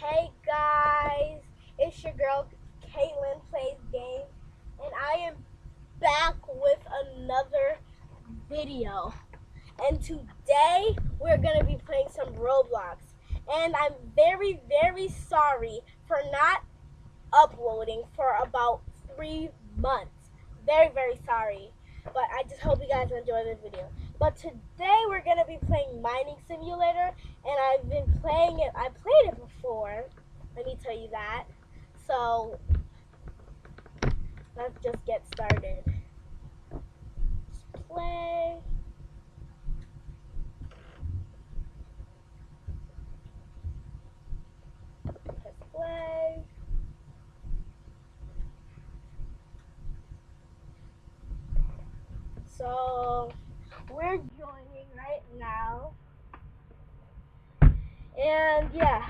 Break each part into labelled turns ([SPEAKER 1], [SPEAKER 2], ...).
[SPEAKER 1] Hey guys, it's your girl Caitlin Plays Games, and I am back with another video. And today we're gonna be playing some Roblox. And I'm very sorry for not uploading for about 3 months. Very sorry. But I just hope you guys enjoy this video. But today we're gonna be playing Mining Simulator, and I've been playing it. I played it before. Let me tell you that. So let's just get started. Just play. Press play. So we're joining right now. And yeah,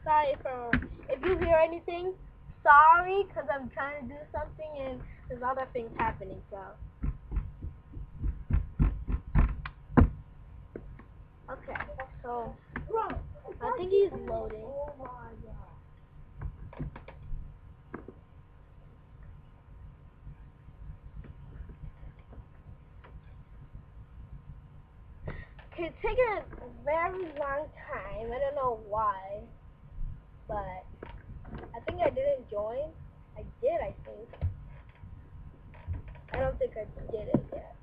[SPEAKER 1] sorry for if you hear anything. Sorry, because I'm trying to do something and there's other things happening. So okay, so I think he's loading. It's taking a very long time. I don't know why, but I think I didn't join. I did, I think. I don't think I did it yet.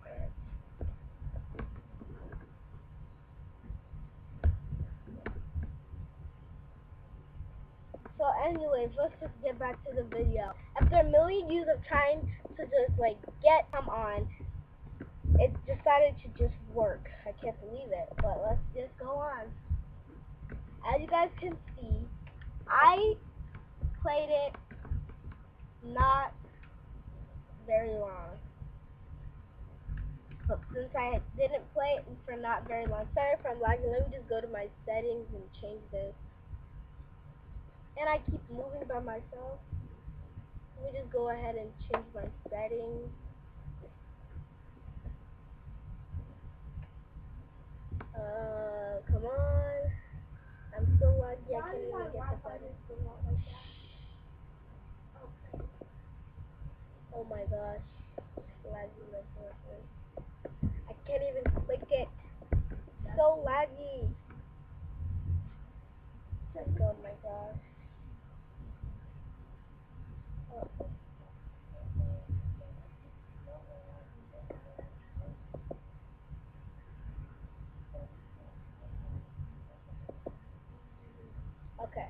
[SPEAKER 1] So anyways, let's just get back to the video. After a million views of trying to just like get them on, it decided to just work. I can't believe it, but let's just go on. As you guys can see, I played it not very long. But since I didn't play it for not very long, sorry if I'm lagging, let me just go to my settings and change this. And I keep moving by myself. Let me just go ahead and change my settings. Come on. I'm so laggy, I can't even get the button. Oh my gosh. Laggy, I can't even click it. So laggy. Oh my gosh. Oh. Okay.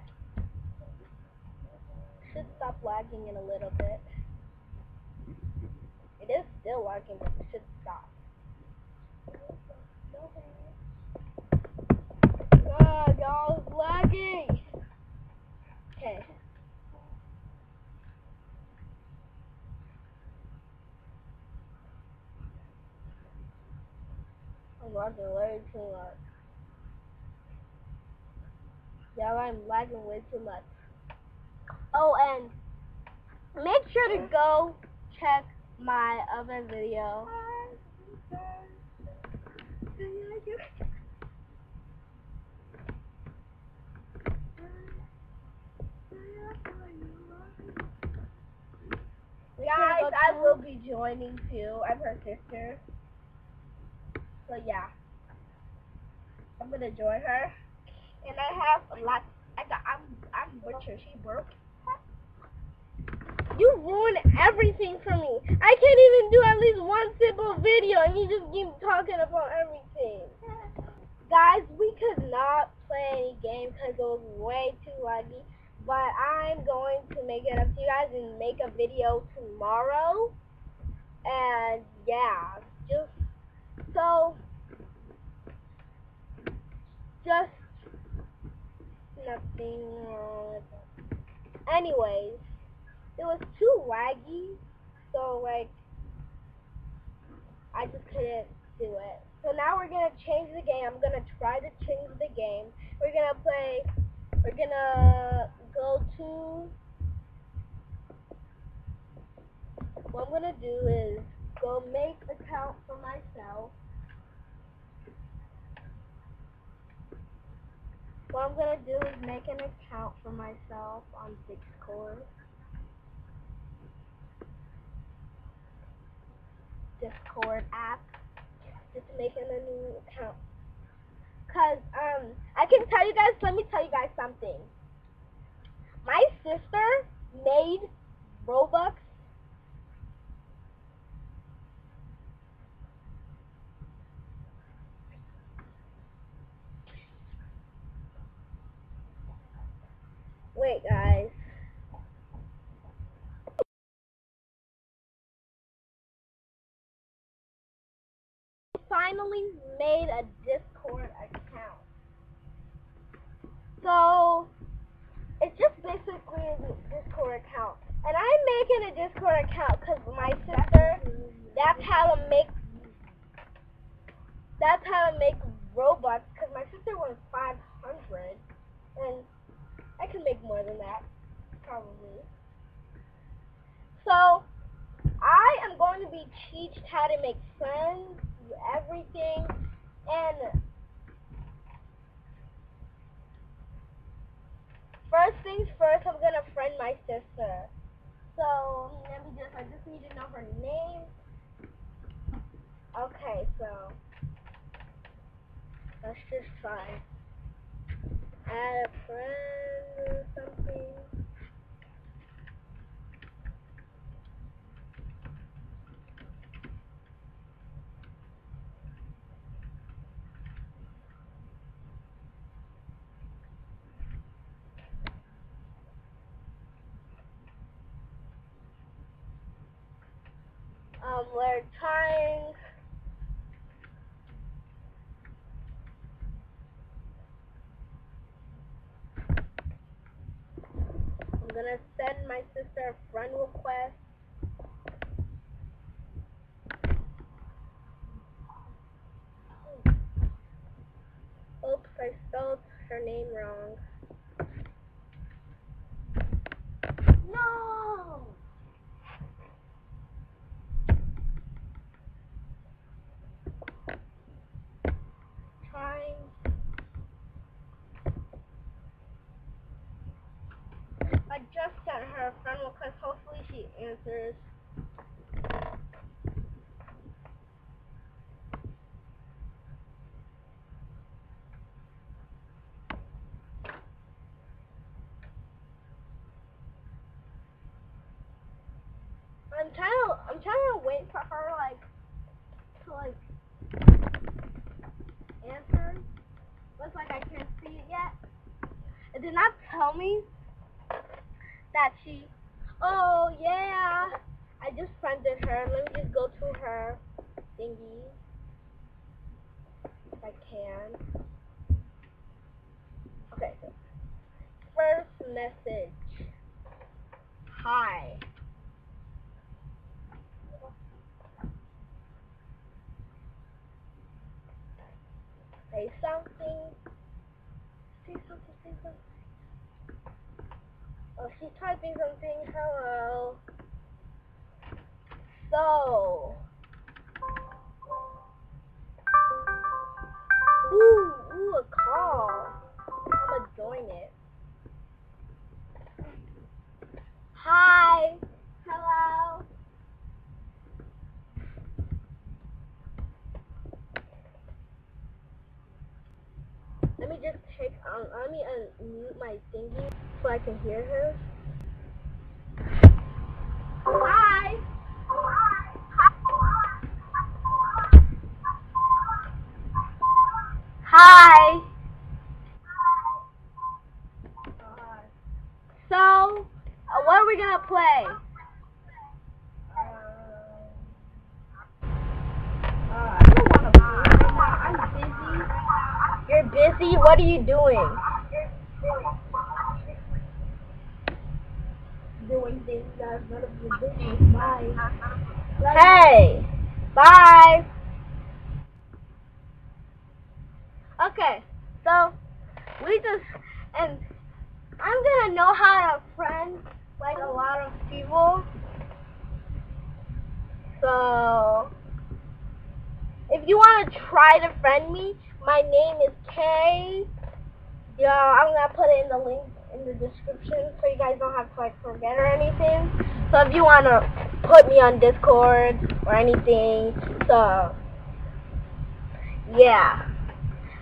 [SPEAKER 1] Should stop lagging in a little bit. It is still lagging, but it should stop. Ah, y'all, it's lagging. Okay. I'm lagging way too much. Yeah, I'm lagging way too much. Oh, and make sure to go check my other video. Guys, I will be joining too. I'm her sister. So yeah, I'm gonna join her. And I have a lot. I'm butcher. She broke. You ruin everything for me. I can't even do at least one simple video, and you just keep talking about everything. Guys, we could not play any game because it was way too laggy. But I'm going to make it up to you guys and make a video tomorrow. And yeah, just nothing wrong with it. Anyways, it was too laggy, so like I just couldn't do it. So now we're gonna change the game. I'm gonna try to change the game. We're gonna go to, what I'm gonna do is go make an account for myself. What I'm gonna do is make an account for myself on Discord. Discord app. Just making a new account. Cause I can tell you guys. Let me tell you guys something. My sister made Robux. Wait, guys. Finally made a Discord account. So it's just basically a Discord account. And I'm making a Discord account because my sister, that's how to make Robux, because my sister wants 500 and I can make more than that, probably. So I am going to be teached how to make friends, everything, and first things first, I'm gonna friend my sister. So I just need to know her name. Okay, so let's just try. Add a friend or something. We're trying. I'm gonna send my sister a friend request. Oops, I spelled her name wrong. No! Trying. I just sent her a friend request. Hopefully she answers. I'm trying to wait for her to answer. Looks like I can't see it yet. It did not tell me that she. Oh yeah, I just friended her. Let me just go to her thingy if I can. Okay. First message. Hi. Say something. Say something. Say something. Oh, she's typing something. Hello. So. Ooh, a call. I'm gonna join it. Hi. Hello. Let me just let me unmute my thingy so I can hear her. Hi. Hi. So, what are we gonna play? I don't wanna play right now. I'm busy. You're busy? What are you doing? Doing things that's none of your business. Bye. Hey. Bye. Okay. So, we just, and I'm gonna know how to friend like a lot of people. So, if you want to try to friend me, my name is K Yeah, I'm gonna put it in the link in the description so you guys don't have to like forget or anything. So if you wanna put me on Discord or anything, so yeah.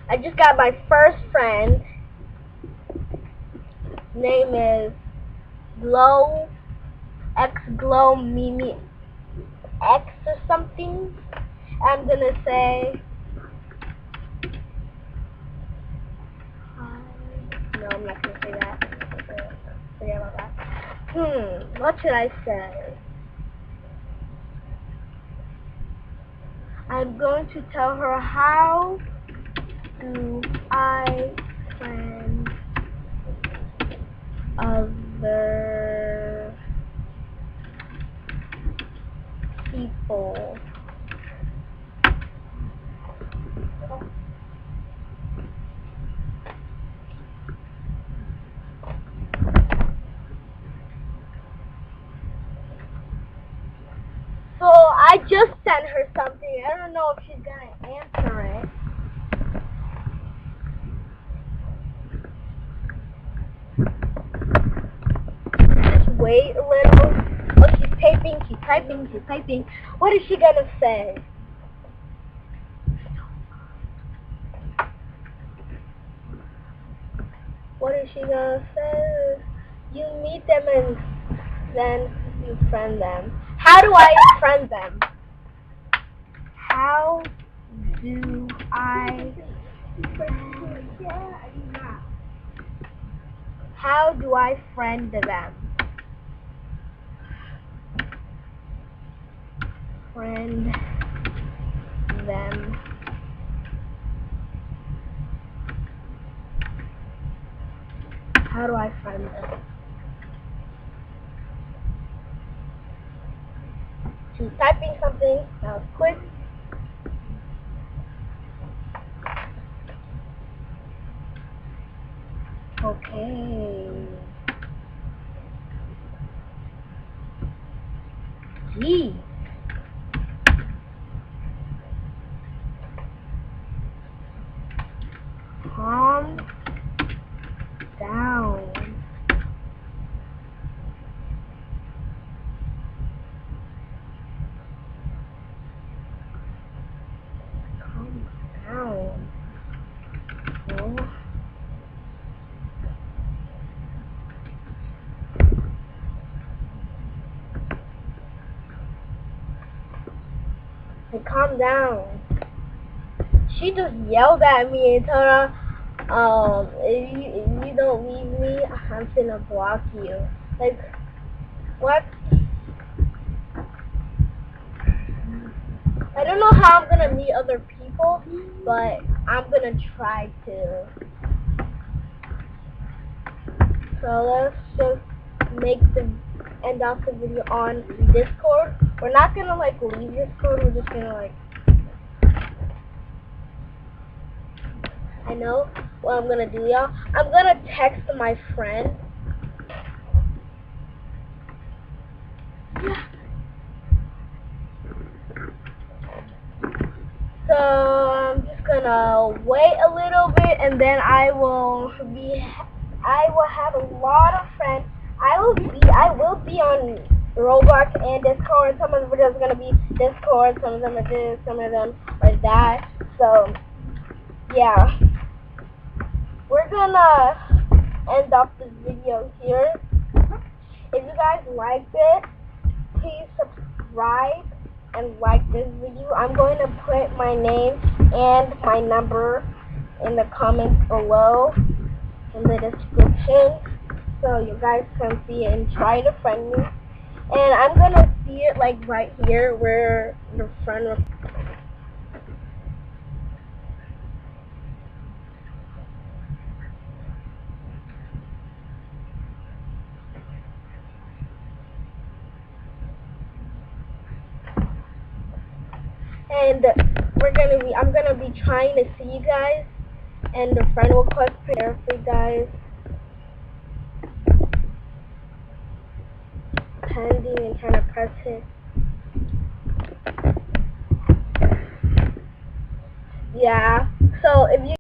[SPEAKER 1] I just got my first friend. Name is Glow X Glow Mimi X or something. I'm gonna say no, I'm not gonna say that. Forget about that. What should I say? I'm going to tell her how do I friend other people. So I just sent her something. I don't know if she's gonna answer it. Just wait a little. Oh, she's typing, she's typing, she's typing. What is she gonna say? What is she gonna say? You meet them and then you friend them. How do I friend them? How do I How do I friend them? Friend them. How do I friend them? She's typing something. That was quick. Okay. Gee. Calm down. Calm down. Oh. Hey, calm down. She just yelled at me and told her, if you don't leave me, I'm gonna block you. Like, what? I don't know how I'm gonna meet other people, but I'm gonna try to. So let's just make the end off the video on Discord. We're not gonna like leave Discord. We're just gonna like. I know what I'm gonna do, y'all. I'm gonna text my friend. So I'm just gonna wait a little bit, and then I will have a lot of friends. I will be on Roblox and Discord. Some of the videos are gonna be Discord. Some of them are this. Some of them are that. So yeah, we're gonna end off this video here. If you guys liked it, please subscribe and like this video. I'm going to put my name and my number in the comments below in the description so you guys can see it and try to friend me. And I'm going to see it like right here where the friend and I'm gonna be trying to see you guys, and the friend request prepare for you guys. Pending and trying to press it. Yeah. So if you